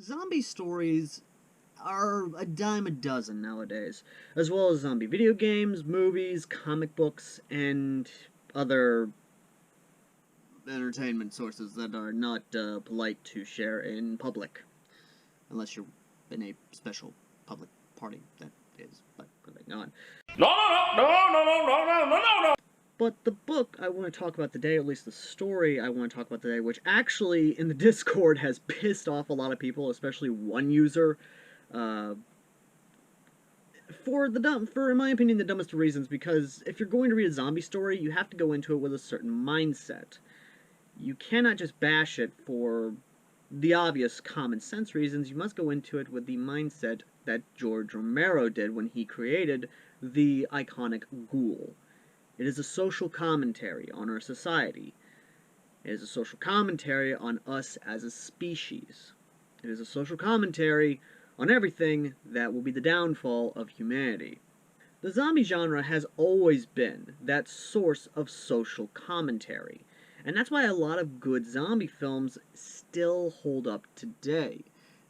Zombie stories are a dime a dozen nowadays, as well as zombie video games, movies, comic books, and other entertainment sources that are not polite to share in public, unless you're in a special public party that is. But moving on. No. But the book I want to talk about today, or at least the story I want to talk about today, which actually in the Discord has pissed off a lot of people, especially one user, uh, for in my opinion, the dumbest of reasons. Because if you're going to read a zombie story, you have to go into it with a certain mindset. You cannot just bash it for the obvious common sense reasons. You must go into it with the mindset that George Romero did when he created the iconic ghoul. It is a social commentary on our society. It is a social commentary on us as a species. It is a social commentary on everything that will be the downfall of humanity. The zombie genre has always been that source of social commentary, and that's why a lot of good zombie films still hold up today.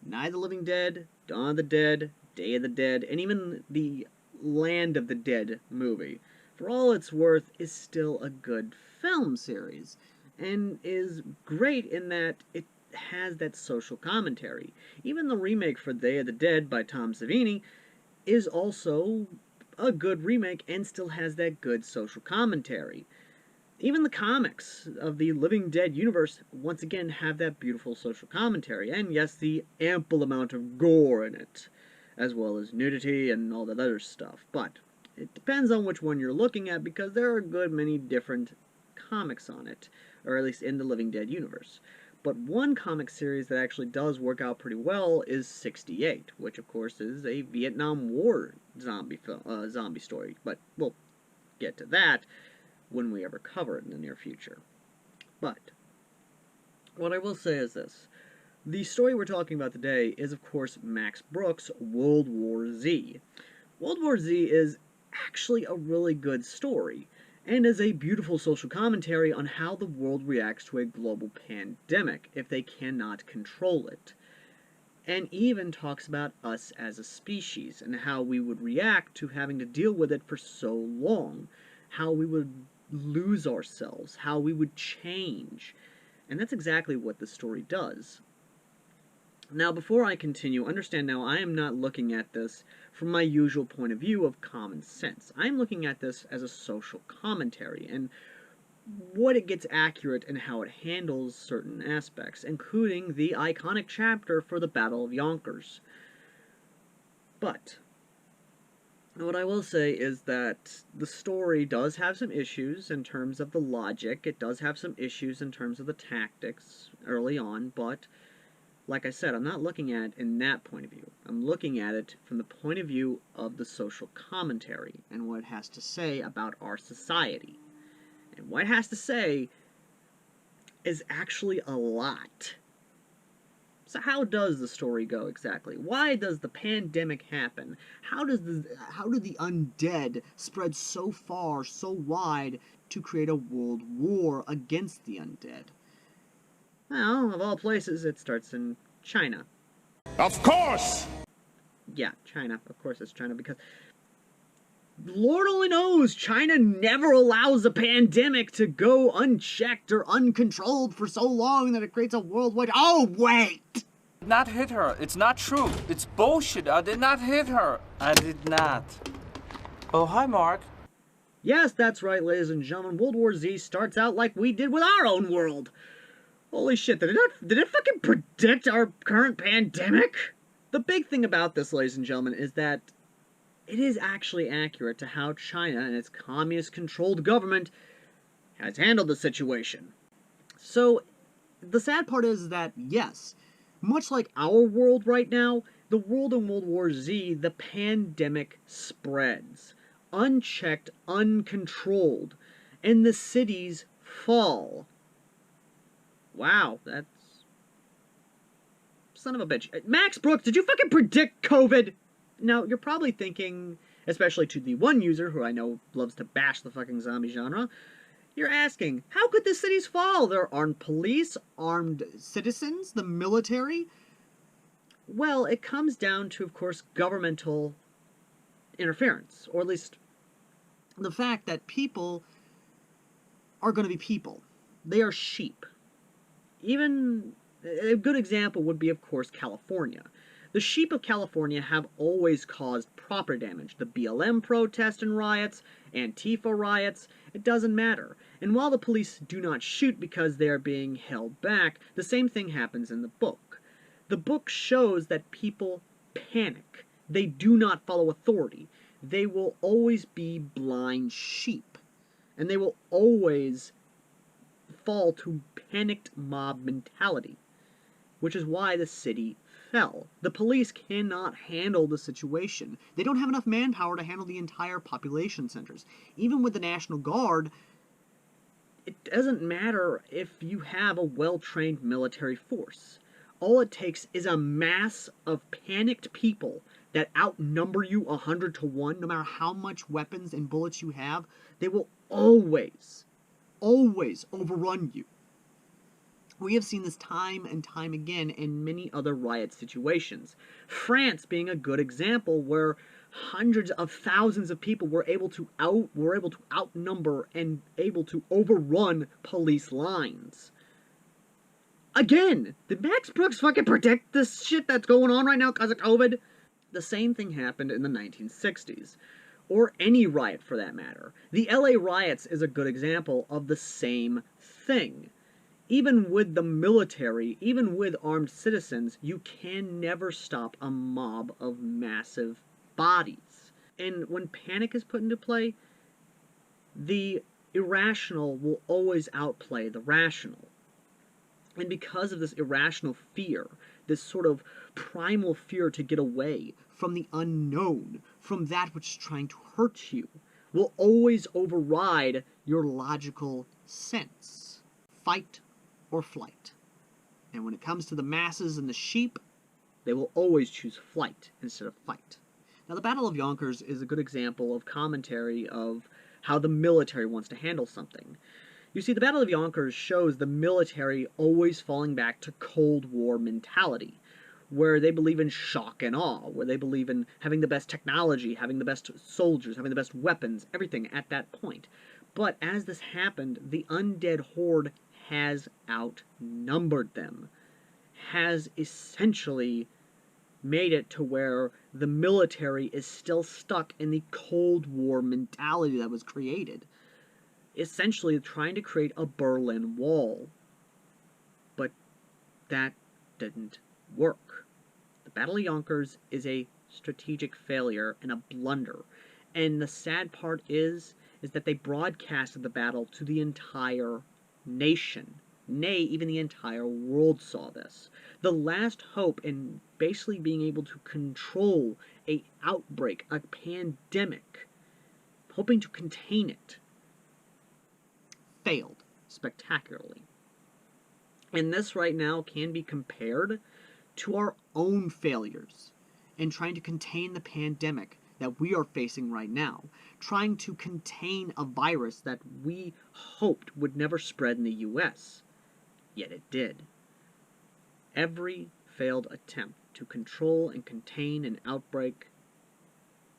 Night of the Living Dead, Dawn of the Dead, Day of the Dead, and even the Land of the Dead movie, for all it's worth, is still a good film series, and is great in that it has that social commentary. Even the remake for Day of the Dead by Tom Savini is also a good remake and still has that good social commentary. Even the comics of the Living Dead universe, once again, have that beautiful social commentary, and yes, the ample amount of gore in it, as well as nudity and all that other stuff. But it depends on which one you're looking at, because there are a good many different comics on it, or at least in the Living Dead universe. But one comic series that actually does work out pretty well is 68, which of course is a Vietnam War zombie story. But we'll get to that when we ever cover it in the near future. But what I will say is this. The story we're talking about today is, of course, Max Brooks' World War Z. World War Z is actually a really good story, and is a beautiful social commentary on how the world reacts to a global pandemic if they cannot control it. And even talks about us as a species, and how we would react to having to deal with it for so long, how we would lose ourselves, how we would change. And that's exactly what the story does. Now, before I continue, understand now I am not looking at this from my usual point of view of common sense. I'm looking at this as a social commentary, and what it gets accurate and how it handles certain aspects, including the iconic chapter for the Battle of Yonkers. But what I will say is that the story does have some issues in terms of the logic. It does have some issues in terms of the tactics early on, but like I said, I'm not looking at it in that point of view. I'm looking at it from the point of view of the social commentary and what it has to say about our society. And what it has to say is actually a lot. So how does the story go exactly? Why does the pandemic happen? How do the undead spread so far, so wide, to create a world war against the undead? Well, of all places, it starts in China. Of course! Yeah, China. Of course it's China, because Lord only knows China never allows a pandemic to go unchecked or uncontrolled for so long that it creates a worldwide... Oh, wait! Not hit her. It's not true. It's bullshit. I did not hit her. I did not. Oh, hi, Mark. Yes, that's right, ladies and gentlemen. World War Z starts out like we did with our own world. Holy shit, did it fucking predict our current pandemic? The big thing about this, ladies and gentlemen, is that it is actually accurate to how China and its communist-controlled government has handled the situation. So, the sad part is that, yes, much like our world right now, the world in World War Z, the pandemic spreads. Unchecked, uncontrolled, and the cities fall. Wow, that's... son of a bitch. Max Brooks, did you fucking predict COVID? Now, you're probably thinking, especially to the one user who I know loves to bash the fucking zombie genre, you're asking, how could the cities fall? There are armed police, armed citizens, the military. Well, it comes down to, of course, governmental interference, or at least the fact that people are going to be people. They are sheep. Even a good example would be, of course, California. The sheep of California have always caused property damage. The BLM protests and riots, Antifa riots, it doesn't matter. And while the police do not shoot because they are being held back, the same thing happens in the book. The book shows that people panic. They do not follow authority. They will always be blind sheep. And they will always fall to panicked mob mentality, which is why the city fell. The police cannot handle the situation. They don't have enough manpower to handle the entire population centers. Even with the National Guard, it doesn't matter if you have a well-trained military force. All it takes is a mass of panicked people that outnumber you 100 to 1, no matter how much weapons and bullets you have. They will always overrun you. We have seen this time and time again in many other riot situations. France being a good example, where hundreds of thousands of people were able to outnumber and able to overrun police lines. Again, did Max Brooks fucking predict this shit that's going on right now because of COVID? The same thing happened in the 1960s. Or any riot for that matter. The LA riots is a good example of the same thing. Even with the military, even with armed citizens, you can never stop a mob of massive bodies. And when panic is put into play, the irrational will always outplay the rational. And because of this irrational fear, this sort of primal fear to get away from the unknown, from that which is trying to hurt you, will always override your logical sense. Fight or flight. And when it comes to the masses and the sheep, they will always choose flight instead of fight. Now, the Battle of Yonkers is a good example of commentary of how the military wants to handle something. You see, the Battle of Yonkers shows the military always falling back to Cold War mentality, where they believe in shock and awe, where they believe in having the best technology, having the best soldiers, having the best weapons, everything at that point. But as this happened, the undead horde has outnumbered them, has essentially made it to where the military is still stuck in the Cold War mentality that was created, essentially trying to create a Berlin Wall. But that didn't work. The Battle of Yonkers is a strategic failure and a blunder, and the sad part is that they broadcasted the battle to the entire nation. Nay, even the entire world saw this. The last hope in basically being able to control an outbreak, a pandemic, hoping to contain it, failed spectacularly. And this right now can be compared to our own failures in trying to contain the pandemic that we are facing right now, trying to contain a virus that we hoped would never spread in the US, yet it did. Every failed attempt to control and contain an outbreak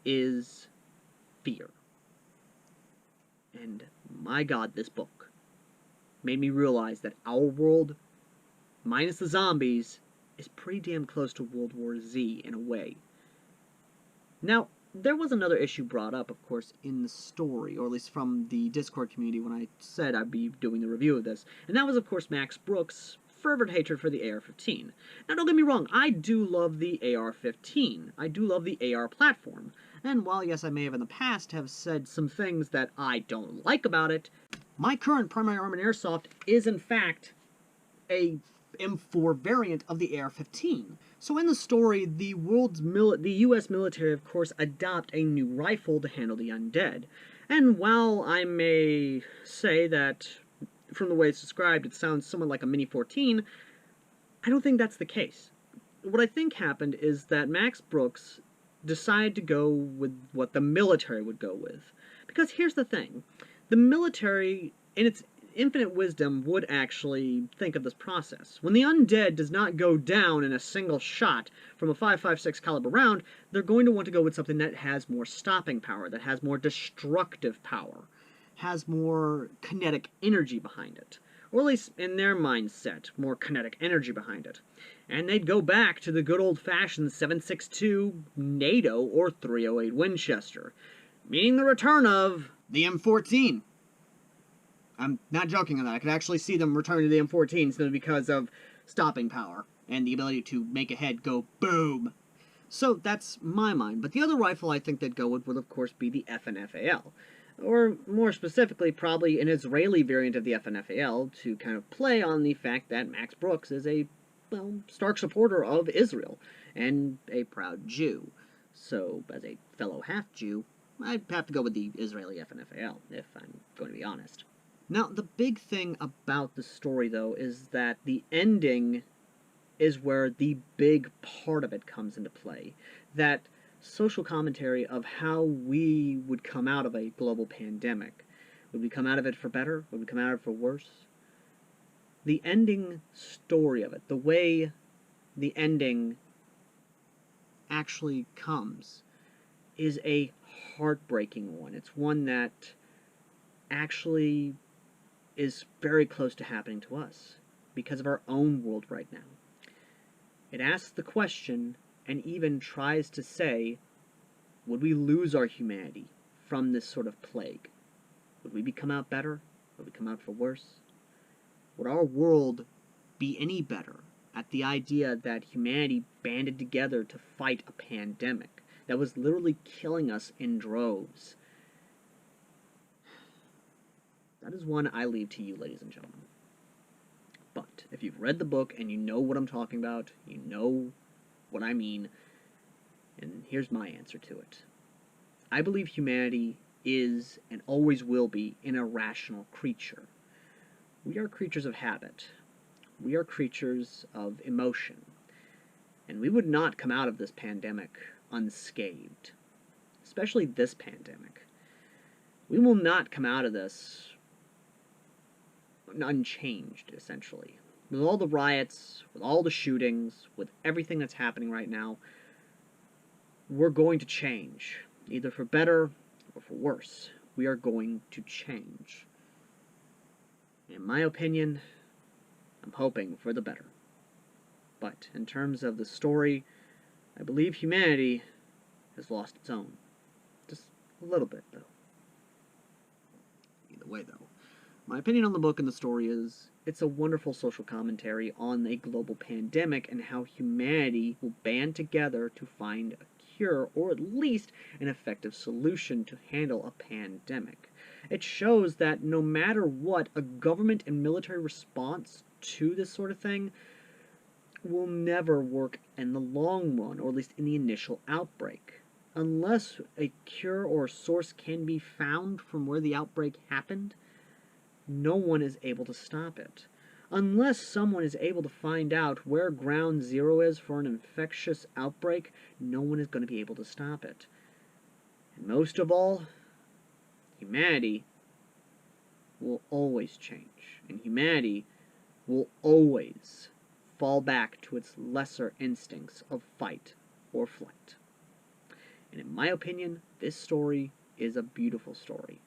is fear. And my God, this book made me realize that our world, minus the zombies, is pretty damn close to World War Z in a way. Now, there was another issue brought up, of course, in the story, or at least from the Discord community when I said I'd be doing the review of this, and that was, of course, Max Brooks' fervent hatred for the AR-15. Now, don't get me wrong, I do love the AR-15. I do love the AR platform. And while, yes, I may have in the past have said some things that I don't like about it, my current primary arm in airsoft is, in fact, a M4 variant of the AR-15. So in the story, the US military, of course, adopt a new rifle to handle the undead. And while I may say that, from the way it's described, it sounds somewhat like a Mini 14, I don't think that's the case. What I think happened is that Max Brooks decided to go with what the military would go with. Because here's the thing. The military, in its infinite wisdom would actually think of this process. When the undead does not go down in a single shot from a 5.56 caliber round, they're going to want to go with something that has more stopping power, that has more destructive power, has more kinetic energy behind it. Or at least in their mindset, more kinetic energy behind it. And they'd go back to the good old-fashioned 7.62 NATO or 308 Winchester, meaning the return of the M14. I'm not joking on that. I could actually see them return to the M14 simply because of stopping power and the ability to make a head go boom. So that's my mind. But the other rifle I think they'd go with would of course be the FNFAL. Or more specifically, probably an Israeli variant of the FNFAL to kind of play on the fact that Max Brooks is a, well, stark supporter of Israel and a proud Jew. So, as a fellow half-Jew, I'd have to go with the Israeli FNFAL, if I'm going to be honest. Now, the big thing about the story, though, is that the ending is where the big part of it comes into play. That social commentary of how we would come out of a global pandemic. Would we come out of it for better? Would we come out of it for worse? The ending story of it, the way the ending actually comes, is a heartbreaking one. It's one that actually is very close to happening to us because of our own world right now. It asks the question and even tries to say, would we lose our humanity from this sort of plague? Would we come out better? Would we come out for worse? Would our world be any better at the idea that humanity banded together to fight a pandemic that was literally killing us in droves? That is one I leave to you, ladies and gentlemen. But if you've read the book and you know what I'm talking about, you know what I mean, and here's my answer to it. I believe humanity is and always will be an irrational creature. We are creatures of habit. We are creatures of emotion. And we would not come out of this pandemic unscathed. Especially this pandemic. We will not come out of this unchanged, essentially. With all the riots, with all the shootings, with everything that's happening right now, we're going to change. Either for better or for worse. We are going to change. In my opinion, I'm hoping for the better. But in terms of the story, I believe humanity has lost its own. Just a little bit, though. Either way, though. My opinion on the book and the story is, it's a wonderful social commentary on a global pandemic and how humanity will band together to find a cure, or at least an effective solution to handle a pandemic. It shows that no matter what, a government and military response to this sort of thing will never work in the long run, or at least in the initial outbreak. Unless a cure or source can be found from where the outbreak happened, no one is able to stop it. Unless someone is able to find out where ground zero is for an infectious outbreak, no one is going to be able to stop it. And most of all, humanity will always change. And humanity will always fall back to its lesser instincts of fight or flight. And in my opinion, this story is a beautiful story.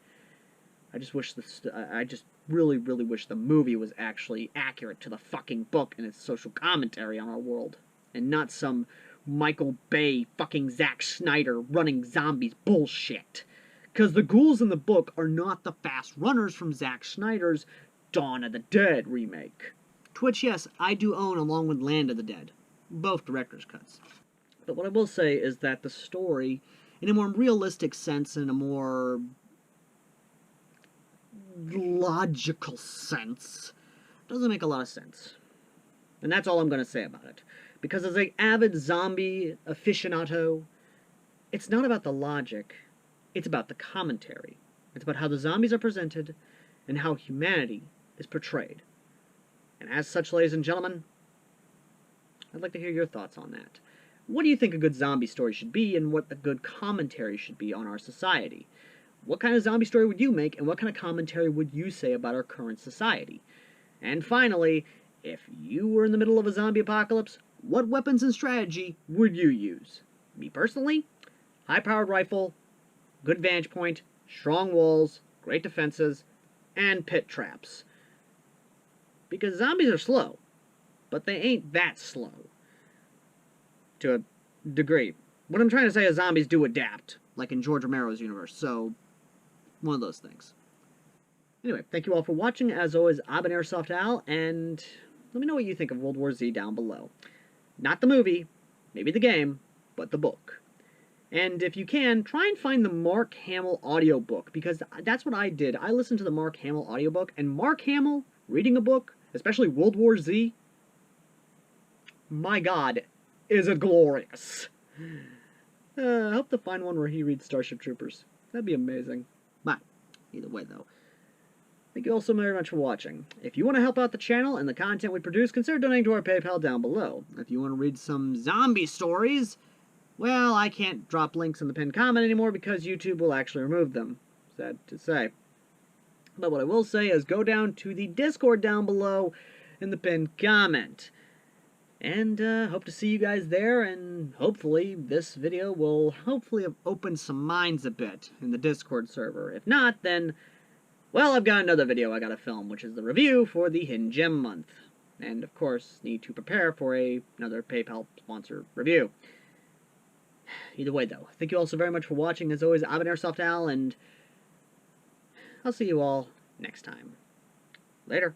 I just really wish the movie was actually accurate to the fucking book and its social commentary on our world. And not some Michael Bay fucking Zack Snyder running zombies bullshit. Because the ghouls in the book are not the fast runners from Zack Snyder's Dawn of the Dead remake. To which, yes, I do own along with Land of the Dead. Both director's cuts. But what I will say is that the story, in a more realistic sense, in a more logical sense, doesn't make a lot of sense. And that's all I'm going to say about it. Because as an avid zombie aficionado, it's not about the logic, it's about the commentary. It's about how the zombies are presented and how humanity is portrayed. And as such, ladies and gentlemen, I'd like to hear your thoughts on that. What do you think a good zombie story should be, and what a good commentary should be on our society? What kind of zombie story would you make, and what kind of commentary would you say about our current society? And finally, if you were in the middle of a zombie apocalypse, what weapons and strategy would you use? Me personally, high-powered rifle, good vantage point, strong walls, great defenses, and pit traps. Because zombies are slow, but they ain't that slow. To a degree. What I'm trying to say is zombies do adapt, like in George Romero's universe, so one of those things. Anyway, thank you all for watching. As always, I've been Airsoft Al, and let me know what you think of World War Z down below. Not the movie, maybe the game, but the book. And if you can, try and find the Mark Hamill audiobook, because that's what I did. I listened to the Mark Hamill audiobook, and Mark Hamill reading a book, especially World War Z, my god, is it glorious. I hope to find one where he reads Starship Troopers. That'd be amazing. But, either way though, thank you all so very much for watching. If you want to help out the channel and the content we produce, consider donating to our PayPal down below. If you want to read some zombie stories, well, I can't drop links in the pinned comment anymore because YouTube will actually remove them. Sad to say. But what I will say is go down to the Discord down below in the pinned comment. And hope to see you guys there, and hopefully this video will hopefully have opened some minds a bit in the Discord server. If not, then, well, I've got another video I gotta film, which is the review for the Hidden Gem month. And, of course, need to prepare for another PayPal sponsor review. Either way, though, thank you all so very much for watching. As always, I've been Airsoft Al, and I'll see you all next time. Later.